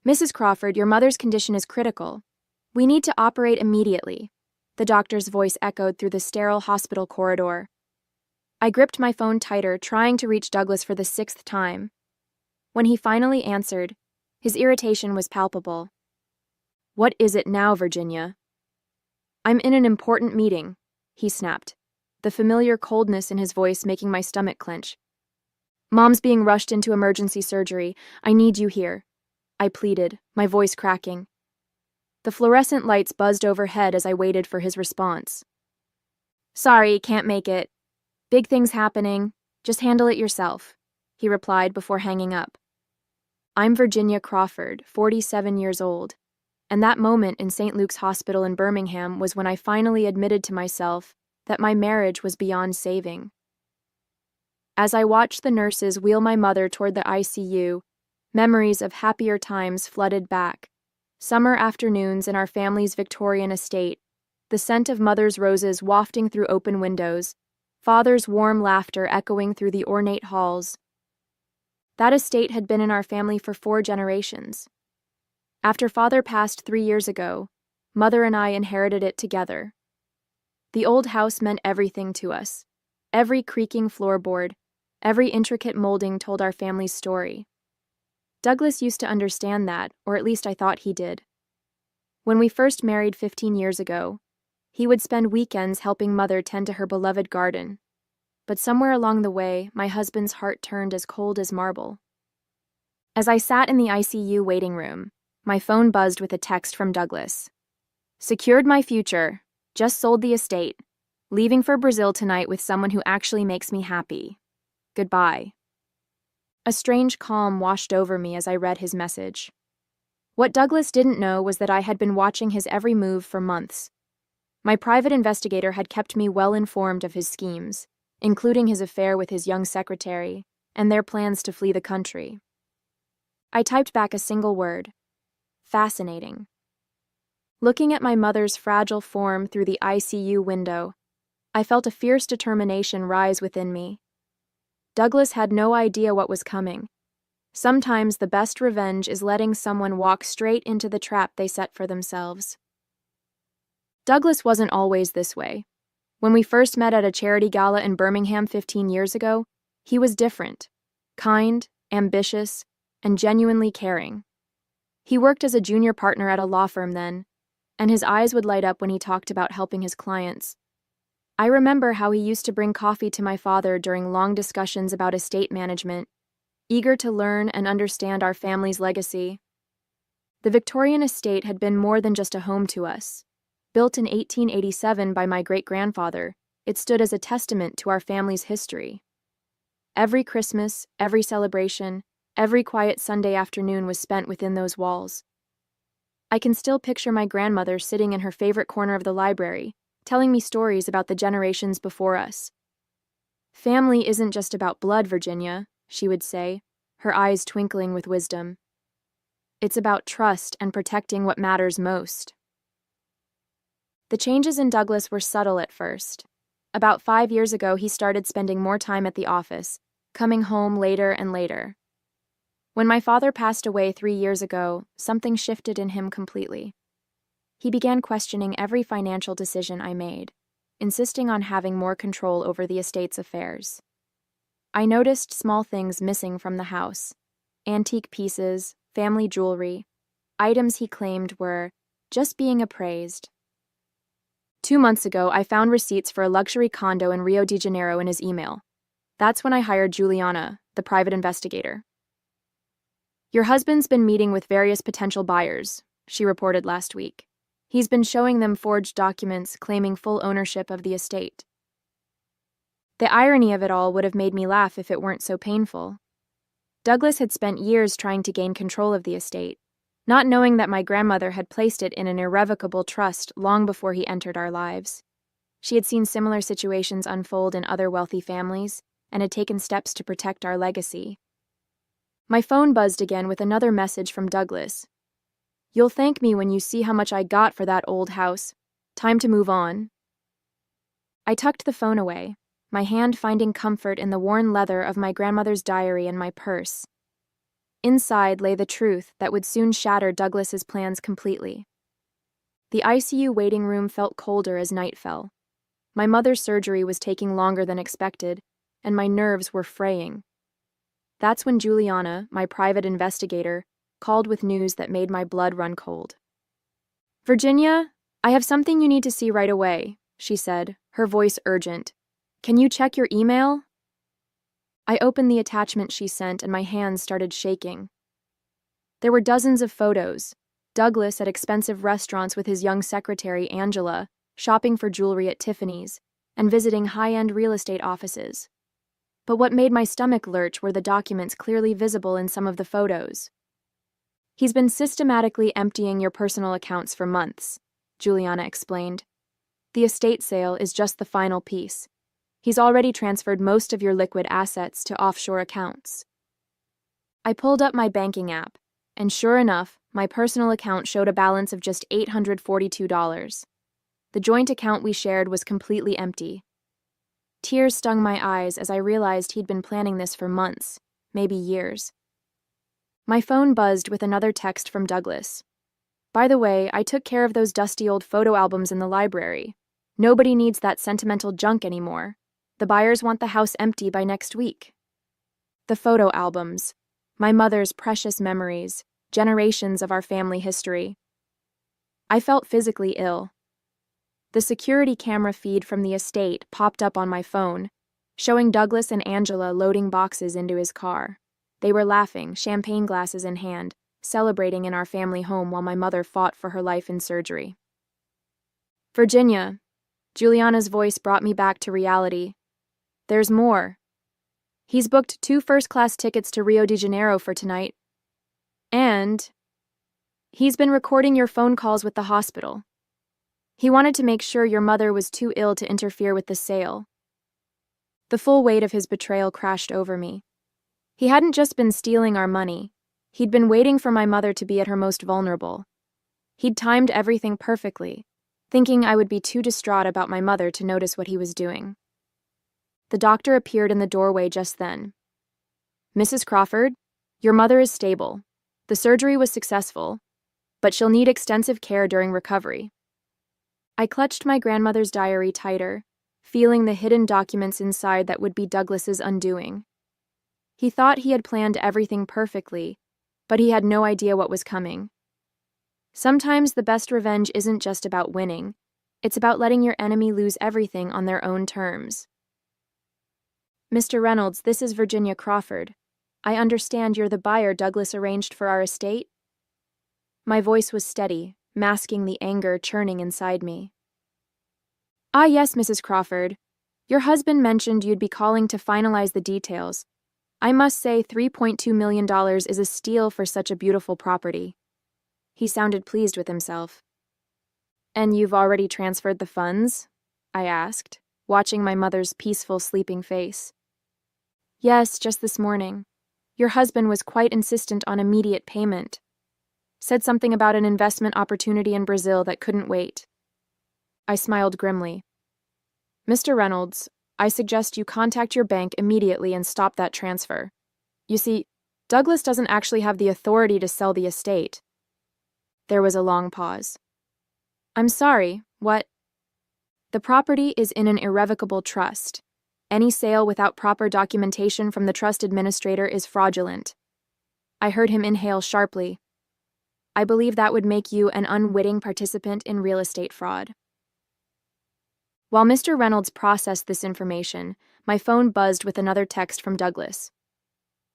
Mrs. Crawford, your mother's condition is critical. We need to operate immediately. The doctor's voice echoed through the sterile hospital corridor. I gripped my phone tighter, trying to reach Douglas for the 6th time. When he finally answered, his irritation was palpable. What is it now, Virginia? I'm in an important meeting, he snapped, the familiar coldness in his voice making my stomach clench. Mom's being rushed into emergency surgery. I need you here, I pleaded, my voice cracking. The fluorescent lights buzzed overhead as I waited for his response. Sorry, can't make it. Big things happening. Just handle it yourself, he replied before hanging up. I'm Virginia Crawford, 47 years old, and that moment in St. Luke's Hospital in Birmingham was when I finally admitted to myself that my marriage was beyond saving. As I watched the nurses wheel my mother toward the ICU, memories of happier times flooded back. Summer afternoons in our family's Victorian estate, the scent of mother's roses wafting through open windows, father's warm laughter echoing through the ornate halls. That estate had been in our family for 4 generations. After father passed 3 years ago, mother and I inherited it together. The old house meant everything to us. Every creaking floorboard, every intricate molding told our family's story. Douglas used to understand that, or at least I thought he did. When we first married 15 years ago, he would spend weekends helping mother tend to her beloved garden. But somewhere along the way, my husband's heart turned as cold as marble. As I sat in the ICU waiting room, my phone buzzed with a text from Douglas. Secured my future. Just sold the estate. Leaving for Brazil tonight with someone who actually makes me happy. Goodbye. A strange calm washed over me as I read his message. What Douglas didn't know was that I had been watching his every move for months. My private investigator had kept me well informed of his schemes, including his affair with his young secretary and their plans to flee the country. I typed back a single word. Fascinating. Looking at my mother's fragile form through the ICU window, I felt a fierce determination rise within me. Douglas had no idea what was coming. Sometimes the best revenge is letting someone walk straight into the trap they set for themselves. Douglas wasn't always this way. When we first met at a charity gala in Birmingham 15 years ago, he was different, kind, ambitious, and genuinely caring. He worked as a junior partner at a law firm then, and his eyes would light up when he talked about helping his clients. I remember how he used to bring coffee to my father during long discussions about estate management, eager to learn and understand our family's legacy. The Victorian estate had been more than just a home to us. Built in 1887 by my great-grandfather, it stood as a testament to our family's history. Every Christmas, every celebration, every quiet Sunday afternoon was spent within those walls. I can still picture my grandmother sitting in her favorite corner of the library, telling me stories about the generations before us. Family isn't just about blood, Virginia, she would say, her eyes twinkling with wisdom. It's about trust and protecting what matters most. The changes in Douglas were subtle at first. About 5 years ago, he started spending more time at the office, coming home later and later. When my father passed away 3 years ago, something shifted in him completely. He began questioning every financial decision I made, insisting on having more control over the estate's affairs. I noticed small things missing from the house: antique pieces, family jewelry, items he claimed were just being appraised. 2 months ago, I found receipts for a luxury condo in Rio de Janeiro in his email. That's when I hired Juliana, the private investigator. Your husband's been meeting with various potential buyers, she reported last week. He's been showing them forged documents claiming full ownership of the estate. The irony of it all would have made me laugh if it weren't so painful. Douglas had spent years trying to gain control of the estate, not knowing that my grandmother had placed it in an irrevocable trust long before he entered our lives. She had seen similar situations unfold in other wealthy families and had taken steps to protect our legacy. My phone buzzed again with another message from Douglas. You'll thank me when you see how much I got for that old house. Time to move on. I tucked the phone away, my hand finding comfort in the worn leather of my grandmother's diary and my purse. Inside lay the truth that would soon shatter Douglas's plans completely. The ICU waiting room felt colder as night fell. My mother's surgery was taking longer than expected, and my nerves were fraying. That's when Juliana, my private investigator, called with news that made my blood run cold. "Virginia, I have something you need to see right away," she said, her voice urgent. "Can you check your email?" I opened the attachment she sent and my hands started shaking. There were dozens of photos. Douglas at expensive restaurants with his young secretary, Angela, shopping for jewelry at Tiffany's, and visiting high-end real estate offices. But what made my stomach lurch were the documents clearly visible in some of the photos. "He's been systematically emptying your personal accounts for months," Juliana explained. "The estate sale is just the final piece. He's already transferred most of your liquid assets to offshore accounts." I pulled up my banking app, and sure enough, my personal account showed a balance of just $842. The joint account we shared was completely empty. Tears stung my eyes as I realized he'd been planning this for months, maybe years. My phone buzzed with another text from Douglas. "By the way, I took care of those dusty old photo albums in the library. Nobody needs that sentimental junk anymore. The buyers want the house empty by next week." The photo albums. My mother's precious memories, generations of our family history. I felt physically ill. The security camera feed from the estate popped up on my phone, showing Douglas and Angela loading boxes into his car. They were laughing, champagne glasses in hand, celebrating in our family home while my mother fought for her life in surgery. "Virginia," Juliana's voice brought me back to reality. "There's more. He's booked 2 first-class tickets to Rio de Janeiro for tonight. And he's been recording your phone calls with the hospital. He wanted to make sure your mother was too ill to interfere with the sale." The full weight of his betrayal crashed over me. He hadn't just been stealing our money. He'd been waiting for my mother to be at her most vulnerable. He'd timed everything perfectly, thinking I would be too distraught about my mother to notice what he was doing. The doctor appeared in the doorway just then. "Mrs. Crawford, your mother is stable. The surgery was successful, but she'll need extensive care during recovery." I clutched my grandmother's diary tighter, feeling the hidden documents inside that would be Douglas's undoing. He thought he had planned everything perfectly, but he had no idea what was coming. Sometimes the best revenge isn't just about winning. It's about letting your enemy lose everything on their own terms. "Mr. Reynolds, this is Virginia Crawford. I understand you're the buyer Douglas arranged for our estate?" My voice was steady, masking the anger churning inside me. "Ah, yes, Mrs. Crawford. Your husband mentioned you'd be calling to finalize the details. I must say $3.2 million is a steal for such a beautiful property." He sounded pleased with himself. "And you've already transferred the funds?" I asked, watching my mother's peaceful, sleeping face. "Yes, just this morning. Your husband was quite insistent on immediate payment. Said something about an investment opportunity in Brazil that couldn't wait." I smiled grimly. "Mr. Reynolds, I suggest you contact your bank immediately and stop that transfer. You see, Douglas doesn't actually have the authority to sell the estate." There was a long pause. "I'm sorry, what?" "The property is in an irrevocable trust. Any sale without proper documentation from the trust administrator is fraudulent." I heard him inhale sharply. "I believe that would make you an unwitting participant in real estate fraud." While Mr. Reynolds processed this information, my phone buzzed with another text from Douglas.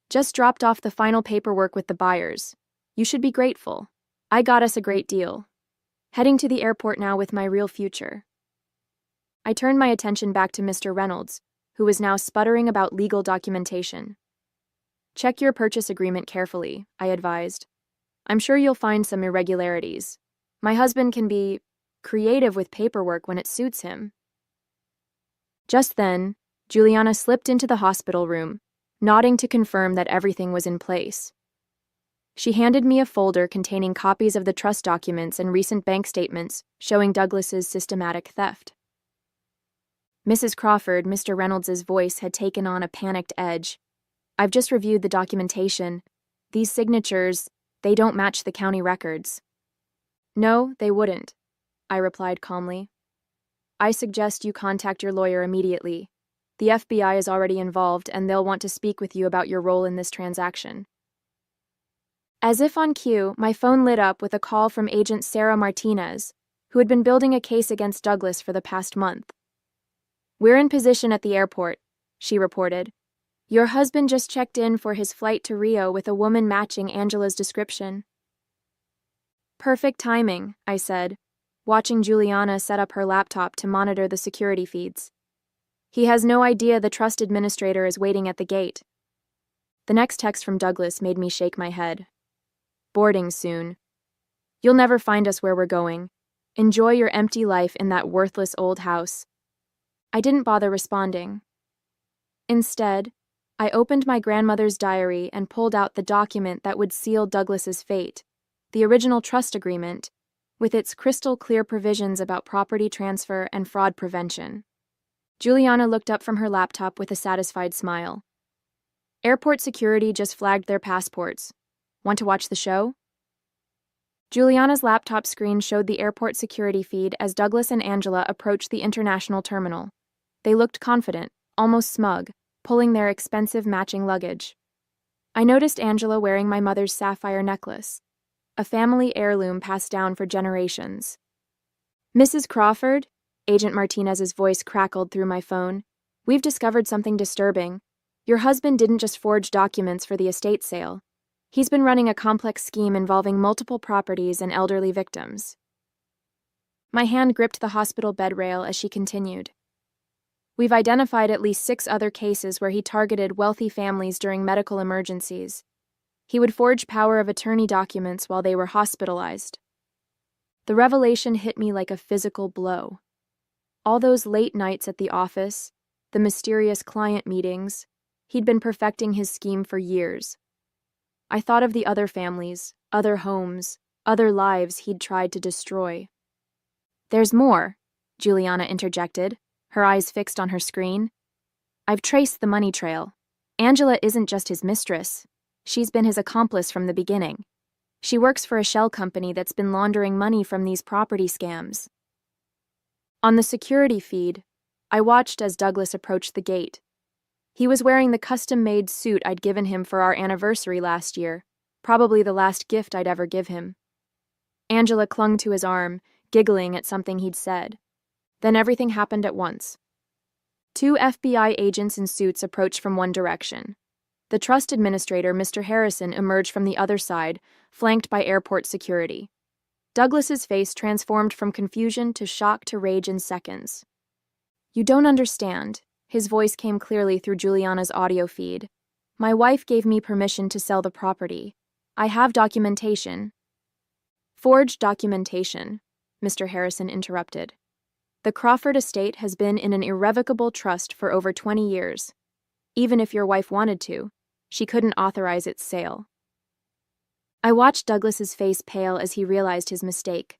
"Just dropped off the final paperwork with the buyers. You should be grateful. I got us a great deal. Heading to the airport now with my real future." I turned my attention back to Mr. Reynolds, who was now sputtering about legal documentation. "Check your purchase agreement carefully," I advised. "I'm sure you'll find some irregularities. My husband can be creative with paperwork when it suits him." Just then, Juliana slipped into the hospital room, nodding to confirm that everything was in place. She handed me a folder containing copies of the trust documents and recent bank statements showing Douglas's systematic theft. "Mrs. Crawford," Mr. Reynolds's voice had taken on a panicked edge. "I've just reviewed the documentation. These signatures, they don't match the county records." "No, they wouldn't," I replied calmly. "I suggest you contact your lawyer immediately. The FBI is already involved, and they'll want to speak with you about your role in this transaction." As if on cue, my phone lit up with a call from Agent Sarah Martinez, who had been building a case against Douglas for the past month. "We're in position at the airport," she reported. "Your husband just checked in for his flight to Rio with a woman matching Angela's description." "Perfect timing," I said, watching Juliana set up her laptop to monitor the security feeds. "He has no idea the trust administrator is waiting at the gate." The next text from Douglas made me shake my head. "Boarding soon. You'll never find us where we're going. Enjoy your empty life in that worthless old house." I didn't bother responding. Instead, I opened my grandmother's diary and pulled out the document that would seal Douglas's fate, the original trust agreement, with its crystal-clear provisions about property transfer and fraud prevention. Juliana looked up from her laptop with a satisfied smile. "Airport security just flagged their passports. Want to watch the show?" Juliana's laptop screen showed the airport security feed as Douglas and Angela approached the international terminal. They looked confident, almost smug, pulling their expensive matching luggage. I noticed Angela wearing my mother's sapphire necklace, a family heirloom passed down for generations. "Mrs. Crawford," Agent Martinez's voice crackled through my phone, "we've discovered something disturbing. Your husband didn't just forge documents for the estate sale. He's been running a complex scheme involving multiple properties and elderly victims." My hand gripped the hospital bed rail as she continued. "We've identified at least 6 other cases where he targeted wealthy families during medical emergencies. He would forge power of attorney documents while they were hospitalized." The revelation hit me like a physical blow. All those late nights at the office, the mysterious client meetings, he'd been perfecting his scheme for years. I thought of the other families, other homes, other lives he'd tried to destroy. "There's more," Juliana interjected, her eyes fixed on her screen. "I've traced the money trail. Angela isn't just his mistress. She's been his accomplice from the beginning. She works for a shell company that's been laundering money from these property scams." On the security feed, I watched as Douglas approached the gate. He was wearing the custom-made suit I'd given him for our anniversary last year, probably the last gift I'd ever give him. Angela clung to his arm, giggling at something he'd said. Then everything happened at once. 2 FBI agents in suits approached from one direction. The trust administrator, Mr. Harrison, emerged from the other side, flanked by airport security. Douglas's face transformed from confusion to shock to rage in seconds. "You don't understand." His voice came clearly through Juliana's audio feed. "My wife gave me permission to sell the property. I have documentation." "Forged documentation," Mr. Harrison interrupted. "The Crawford estate has been in an irrevocable trust for over 20 years. Even if your wife wanted to, she couldn't authorize its sale." I watched Douglas's face pale as he realized his mistake.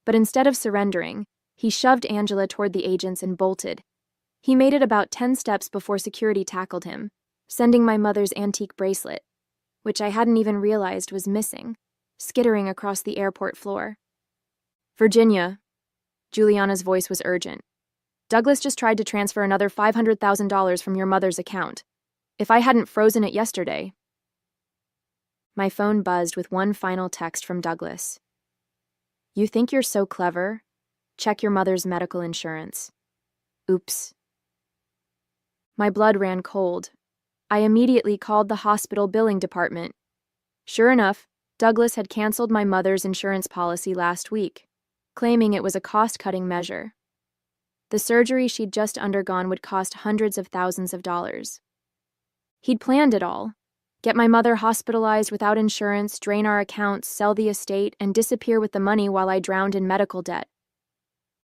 But instead of surrendering, he shoved Angela toward the agents and bolted. He made it about 10 steps before security tackled him, sending my mother's antique bracelet, which I hadn't even realized was missing, skittering across the airport floor. "Virginia," Juliana's voice was urgent. "Douglas just tried to transfer another $500,000 from your mother's account. If I hadn't frozen it yesterday..." My phone buzzed with one final text from Douglas. "You think you're so clever? Check your mother's medical insurance." Oops. My blood ran cold. I immediately called the hospital billing department. Sure enough, Douglas had canceled my mother's insurance policy last week, claiming it was a cost-cutting measure. The surgery she'd just undergone would cost hundreds of thousands of dollars. He'd planned it all. Get my mother hospitalized without insurance, drain our accounts, sell the estate, and disappear with the money while I drowned in medical debt.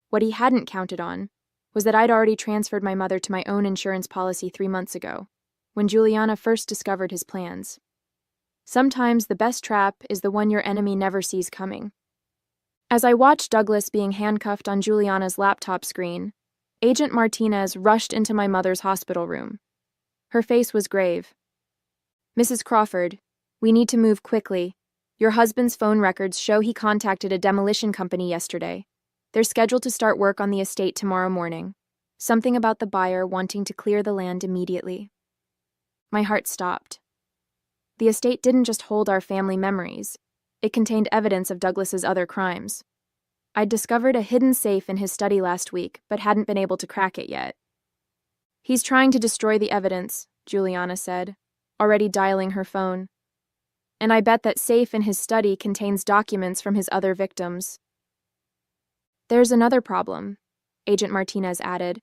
What he hadn't counted on was that I'd already transferred my mother to my own insurance policy 3 months ago, when Juliana first discovered his plans. Sometimes the best trap is the one your enemy never sees coming. As I watched Douglas being handcuffed on Juliana's laptop screen, Agent Martinez rushed into my mother's hospital room. Her face was grave. "Mrs. Crawford, We need to move quickly. Your husband's phone records show he contacted a demolition company yesterday. They're scheduled to start work on the estate tomorrow morning. Something about the buyer wanting to clear the land immediately. My heart stopped. The estate didn't just hold our family memories. It contained evidence of Douglas's other crimes. I'd discovered a hidden safe in his study last week, but hadn't been able to crack it yet. He's trying to destroy the evidence, Juliana said, already dialing her phone. And I bet that safe in his study contains documents from his other victims. There's another problem, Agent Martinez added.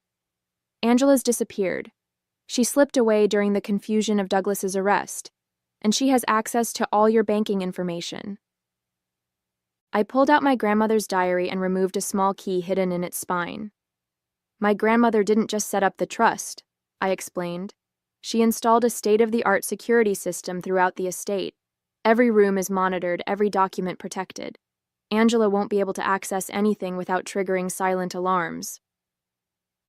Angela's disappeared. She slipped away during the confusion of Douglas's arrest, and she has access to all your banking information. I pulled out my grandmother's diary and removed a small key hidden in its spine. My grandmother didn't just set up the trust, I explained. She installed a state-of-the-art security system throughout the estate. Every room is monitored, every document protected. Angela won't be able to access anything without triggering silent alarms.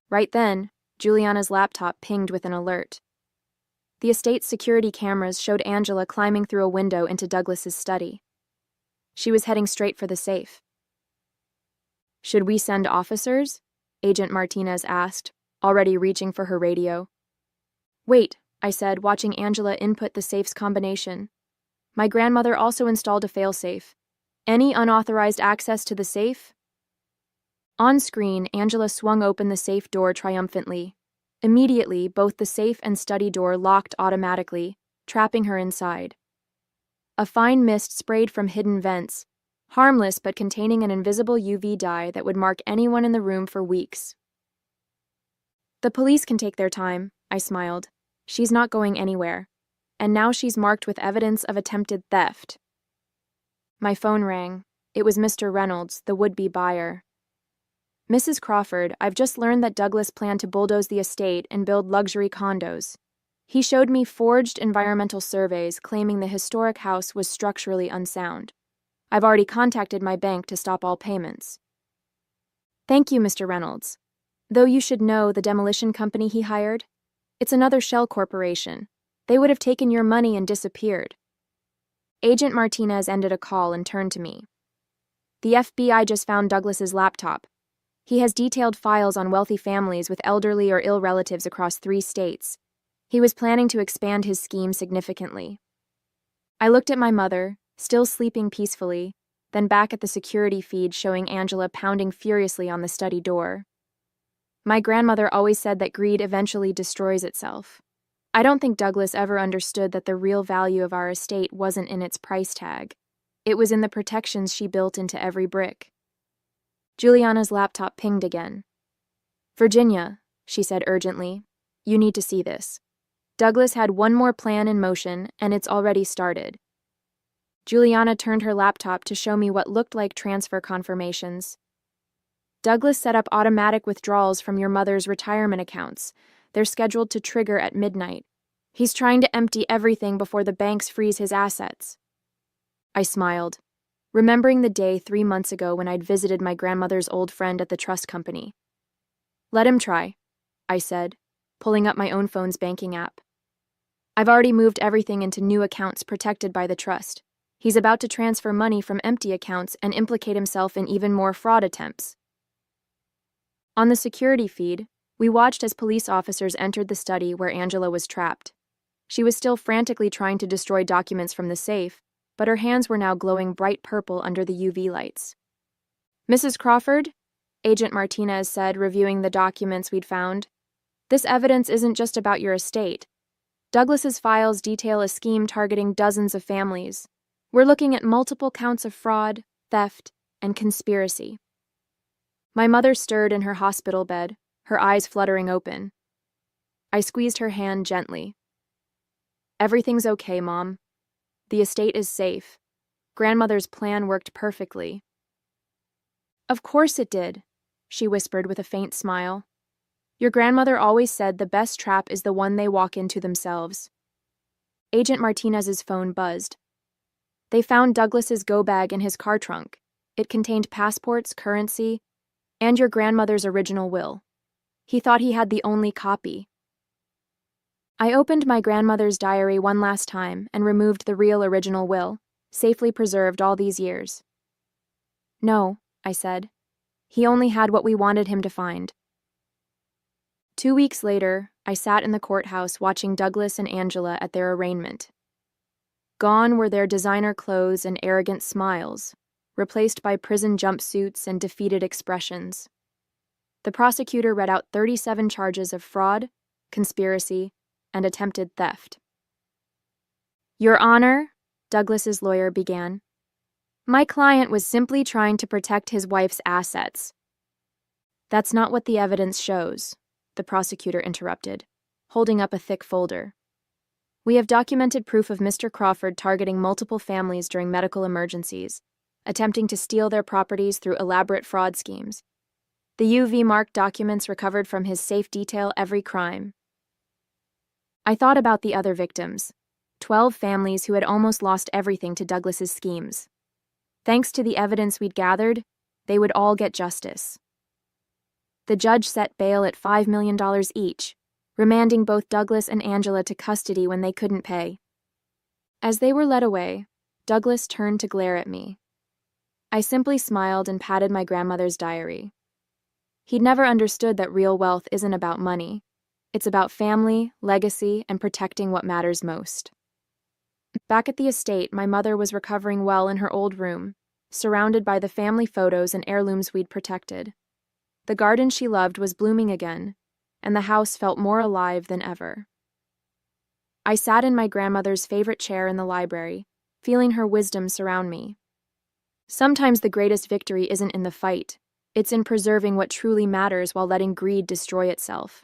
Right then, Juliana's laptop pinged with an alert. The estate's security cameras showed Angela climbing through a window into Douglas's study. She was heading straight for the safe. Should we send officers? Agent Martinez asked, already reaching for her radio. Wait, I said, watching Angela input the safe's combination. My grandmother also installed a failsafe. Any unauthorized access to the safe? On screen, Angela swung open the safe door triumphantly. Immediately, both the safe and study door locked automatically, trapping her inside. A fine mist sprayed from hidden vents, harmless but containing an invisible UV dye that would mark anyone in the room for weeks. The police can take their time, I smiled. She's not going anywhere. And now she's marked with evidence of attempted theft. My phone rang. It was Mr. Reynolds, the would-be buyer. Mrs. Crawford, I've just learned that Douglas planned to bulldoze the estate and build luxury condos. He showed me forged environmental surveys claiming the historic house was structurally unsound. I've already contacted my bank to stop all payments. Thank you, Mr. Reynolds. Though you should know the demolition company he hired. It's another shell corporation. They would have taken your money and disappeared. Agent Martinez ended a call and turned to me. The FBI just found Douglas's laptop. He has detailed files on wealthy families with elderly or ill relatives across 3 states. He was planning to expand his scheme significantly. I looked at my mother, still sleeping peacefully, then back at the security feed showing Angela pounding furiously on the study door. My grandmother always said that greed eventually destroys itself. I don't think Douglas ever understood that the real value of our estate wasn't in its price tag. It was in the protections she built into every brick. Juliana's laptop pinged again. Virginia, she said urgently, you need to see this. Douglas had one more plan in motion, and it's already started. Juliana turned her laptop to show me what looked like transfer confirmations. Douglas set up automatic withdrawals from your mother's retirement accounts. They're scheduled to trigger at midnight. He's trying to empty everything before the banks freeze his assets. I smiled, remembering the day 3 months ago when I'd visited my grandmother's old friend at the trust company. Let him try, I said, pulling up my own phone's banking app. I've already moved everything into new accounts protected by the trust. He's about to transfer money from empty accounts and implicate himself in even more fraud attempts. On the security feed, we watched as police officers entered the study where Angela was trapped. She was still frantically trying to destroy documents from the safe, but her hands were now glowing bright purple under the UV lights. Mrs. Crawford, Agent Martinez said, reviewing the documents we'd found, this evidence isn't just about your estate. Douglas's files detail a scheme targeting dozens of families. We're looking at multiple counts of fraud, theft, and conspiracy. My mother stirred in her hospital bed, her eyes fluttering open. I squeezed her hand gently. Everything's okay, Mom. The estate is safe. Grandmother's plan worked perfectly. Of course it did, she whispered with a faint smile. Your grandmother always said the best trap is the one they walk into themselves. Agent Martinez's phone buzzed. They found Douglas's go bag in his car trunk. It contained passports, currency, and your grandmother's original will. He thought he had the only copy. I opened my grandmother's diary one last time and removed the real original will, safely preserved all these years. "No," I said. "He only had what we wanted him to find." 2 weeks later, I sat in the courthouse watching Douglas and Angela at their arraignment. Gone were their designer clothes and arrogant smiles, replaced by prison jumpsuits and defeated expressions. The prosecutor read out 37 charges of fraud, conspiracy, and attempted theft. "Your Honor," Douglas's lawyer began, "my client was simply trying to protect his wife's assets." "That's not what the evidence shows," the prosecutor interrupted, holding up a thick folder. "We have documented proof of Mr. Crawford targeting multiple families during medical emergencies, attempting to steal their properties through elaborate fraud schemes. The UV-marked documents recovered from his safe detail every crime." I thought about the other victims, 12 families who had almost lost everything to Douglas's schemes. Thanks to the evidence we'd gathered, they would all get justice. The judge set bail at $5 million each, remanding both Douglas and Angela to custody when they couldn't pay. As they were led away, Douglas turned to glare at me. I simply smiled and patted my grandmother's diary. He'd never understood that real wealth isn't about money. It's about family, legacy, and protecting what matters most. Back at the estate, my mother was recovering well in her old room, surrounded by the family photos and heirlooms we'd protected. The garden she loved was blooming again, and the house felt more alive than ever. I sat in my grandmother's favorite chair in the library, feeling her wisdom surround me. Sometimes the greatest victory isn't in the fight, it's in preserving what truly matters while letting greed destroy itself.